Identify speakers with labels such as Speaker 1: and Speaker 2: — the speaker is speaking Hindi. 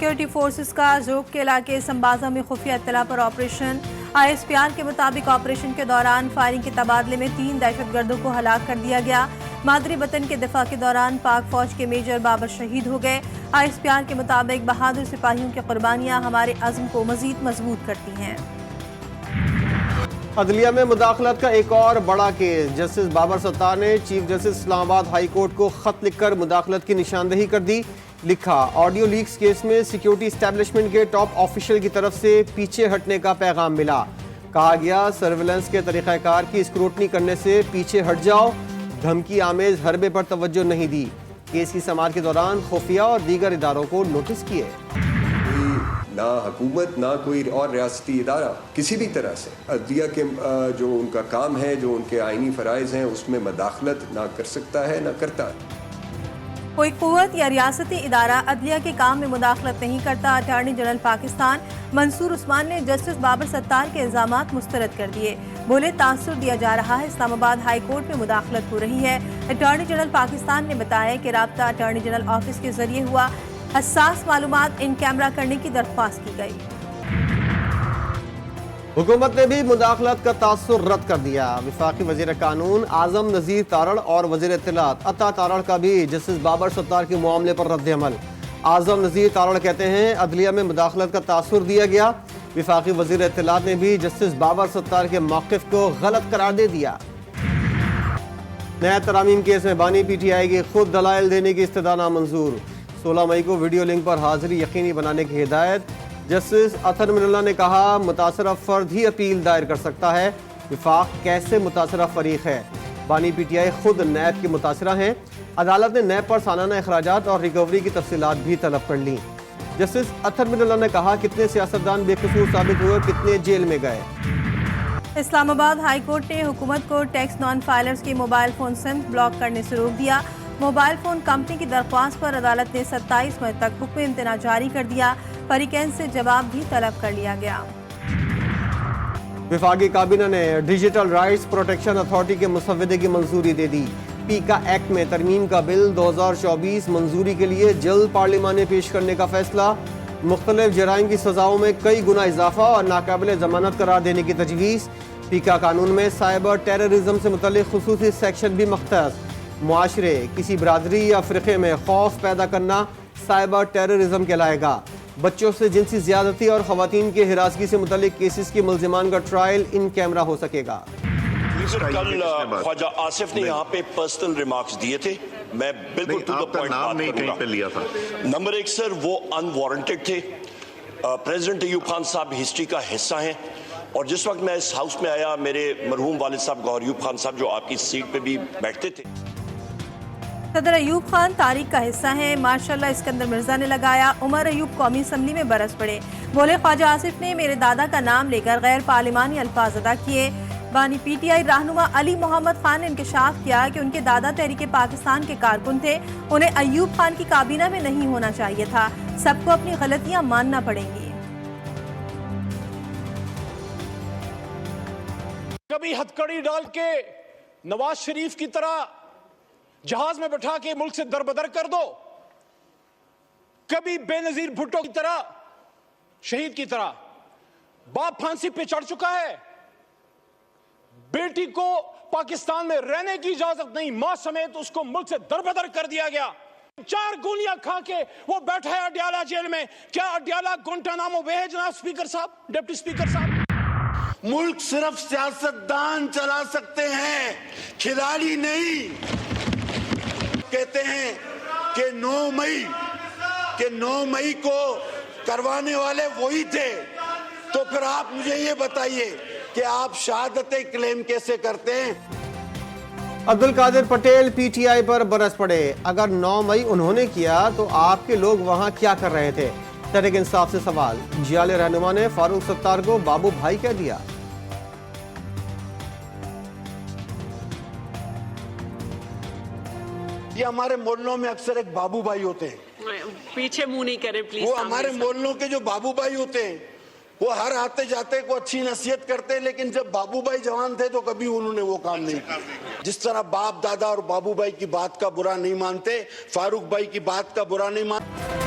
Speaker 1: सिक्योरिटी फोर्सेस का जोक के इलाके संबाजा में खुफिया इत्तला पर ऑपरेशन। ISPR के मुताबिक ऑपरेशन के दौरान फायरिंग के तबादले में 3 दहशतगर्दों को हलाक कर दिया गया। मादरी वतन के दिफा के दौरान पाक फौज के मेजर बाबर शहीद हो गए। ISPR के मुताबिक बहादुर सिपाहियों की कुर्बानियां हमारे अज़्म को मजीद मजबूत करती हैं।
Speaker 2: अदलिया में मुदाखलत का एक और बड़ा केस। जस्टिस बाबर सत्तार ने chief justice Islamabad high court को खत लिखकर मुदाखलत की निशानदेही कर दी। लिखा, ऑडियो लीक्स केस में सिक्योरिटी एस्टेब्लिशमेंट के टॉप ऑफिशियल की तरफ से पीछे हटने का पैगाम मिला। कहा गया, सर्विलेंस के तरीक़ाकार की स्क्रूटनी करने से पीछे हट जाओ। धमकी आमेज हरबे पर तवज्जो नहीं दी। केस की समाअत के दौरान खुफिया और दीगर इदारों को नोटिस किए।
Speaker 3: ना हुकूमत ना कोई और रियासती इदारा किसी भी तरह से अदलिया के जो उनका काम है, जो उनके आइनी फ़राइज़ हैं, उसमें मदाखलत ना कर सकता है, ना करता है।
Speaker 1: कोई कुव्वत या रियासती इदारा अदलिया के काम में मुदाखलत नहीं करता। अटॉर्नी जनरल पाकिस्तान मंसूर उस्मान ने जस्टिस बाबर सत्तार के इल्जामात मुस्तरद कर दिए। बोले, तासुर दिया जा रहा है, इस्लामाबाद हाई कोर्ट में मुदाखलत हो रही है। अटॉर्नी जनरल पाकिस्तान ने बताया कि राब्ता अटॉर्नी जनरल ऑफिस के जरिए हुआ, हसास मालूमात इन कैमरा करने की दरख्वास्त की गई।
Speaker 2: हुकूमत ने भी मुदाखलत का तासुर रद्द कर दिया। वफाकी वज़ीर कानून आज़म नज़ीर तारड़ और वज़ीर इत्तलात अता तारड़ का भी जस्टिस बाबर सत्तार के मामले पर रद्द अमल। आज़म नज़ीर तारड़ कहते हैं, अदलिया में मुदाखलत का तासुर दिया गया। वफाकी वज़ीर इत्तलात ने भी जस्टिस बाबर सत्तार के मौक़िफ़ को गलत करार दे दिया। नया तरामीम केस में बानी PTI की खुद दलाइल देने की इस्तदा नामंजूर। 16 मई को वीडियो लिंक पर हाजिरी यकीनी बनाने की हिदायत। जस्टिस अतर मिनुल्लाह ने कहा, मुतासरा फर्द ही अपील दायर कर सकता है। विफाक कैसे मुतासरा फरीक है? बानी PTI खुद नैब के मुतासरा हैं। अदालत ने नैब पर सालाना अखराजात और रिकवरी की तफसीलात भी तलब कर ली। जस्टिस अतर मिनुल्लाह ने कहा, कितने सियासतदान बेकसूर साबित हुए, कितने जेल में गए।
Speaker 1: इस्लामाबाद हाई कोर्ट ने हुकूमत को टैक्स नॉन फाइलर्स के मोबाइल फोन सिम ब्लॉक करने से रोक दिया। मोबाइल फोन कंपनी की दरख्वास्त पर अदालत ने 27 मई तक हुक्म इम्तना जारी कर दिया। फरीकैन से जवाब भी तलब कर लिया गया।
Speaker 2: विफाकी काबीना ने डिजिटल राइट्स प्रोटेक्शन अथॉरिटी के मुसव्वदे की मंजूरी दे दी। पीका एक्ट में तरमीम का बिल 2024 मंजूरी के लिए जल्द पार्लियामान में पेश करने का फैसला। मुख्तलिफ जराइम की सजाओं में कई गुना इजाफा और नाकाबिल जमानत करार देने की तजवीज़। पीका कानून में साइबर टेररिज्म से मुतल्लिक खुसूसी सेक्शन भी मख्तस। मुआशरे, किसी बरादरी या फ़िरक़े में खौफ पैदा करना साइबर टेररिज्म कहलाएगा। बच्चों से जिनसी ज़्यादती और ख़वातीन के हिरासगी से मुतल्लिक केसेस के मुल्ज़िमान का ट्रायल इन कैमरा हो सकेगा।
Speaker 4: कल ख्वाजा आसिफ ने यहाँ पे पर्सनल रिमार्क्स दिए थे, मैं बिल्कुल टू द पॉइंट बात करूंगा। नंबर 1 सर, वो अनवारंटेड थे। प्रेसिडेंट अयूब खान साहब हिस्ट्री का हिस्सा हैं, और जिस वक्त मैं इस हाउस में आया, मेरे मरहूम वालिद साहब गौहर अयूब खान साहब जो आपकी सीट पे भी बैठते थे।
Speaker 1: सदर अयूब खान तारीख का हिस्सा हैं। माशाल्लाह इस्कंदर मिर्जा ने लगाया। उमर अयूब कौमी असम्बली में बरस पड़े। बोले, ख्वाजा आसिफ ने मेरे दादा का नाम लेकर गैर पार्लिमानी अल्फाज अदा किए। बानी PTI रहनुमा अली मोहम्मद खान ने इंकशाफ किया कि उनके दादा तहरीक पाकिस्तान के कारकुन थे। उन्हें अयूब खान की काबीना में नहीं होना चाहिए था। सबको अपनी गलतियां मानना पड़ेंगी।
Speaker 5: कभी हथकड़ी डाल के नवाज शरीफ की तरह जहाज में बैठा के मुल्क से दरबदर कर दो, कभी बेनजीर भुट्टो की तरह, शहीद की तरह। बाप फांसी पे चढ़ चुका है, बेटी को पाकिस्तान में रहने की इजाजत नहीं, मां समेत उसको मुल्क से दरबदर कर दिया गया। 4 गोलियां खा के वो बैठा है अडयाला जेल में। क्या अडयाला गुंटानामो वे है जनाब स्पीकर साहब, डिप्टी स्पीकर साहब?
Speaker 6: मुल्क सिर्फ सियासतदान चला सकते हैं, खिलाड़ी नहीं। कहते हैं कि 9 मई को करवाने वाले वही थे, तो फिर आप मुझे ये बताइए कि आप शहादतें क्लेम कैसे करते हैं?
Speaker 2: अब्दुल कादिर पटेल PTI पर बरस पड़े। अगर 9 मई उन्होंने किया तो आपके लोग वहां क्या कर रहे थे? तहरीक इंसाफ से सवाल। जियाले रहनुमा ने फारूक सत्तार को बाबू भाई कह दिया।
Speaker 6: ये हमारे मोहल्लों में अक्सर एक बाबू भाई होते हैं।
Speaker 7: पीछे मुंह नहीं करें प्लीज।
Speaker 6: वो हमारे मोहल्लों के जो बाबू भाई होते हैं, वो हर आते जाते को अच्छी नसीहत करते हैं, लेकिन जब बाबू भाई जवान थे तो कभी उन्होंने वो काम नहीं किया। जिस तरह बाप दादा और बाबू भाई की बात का बुरा नहीं मानते, फारूक भाई की बात का बुरा नहीं मानते।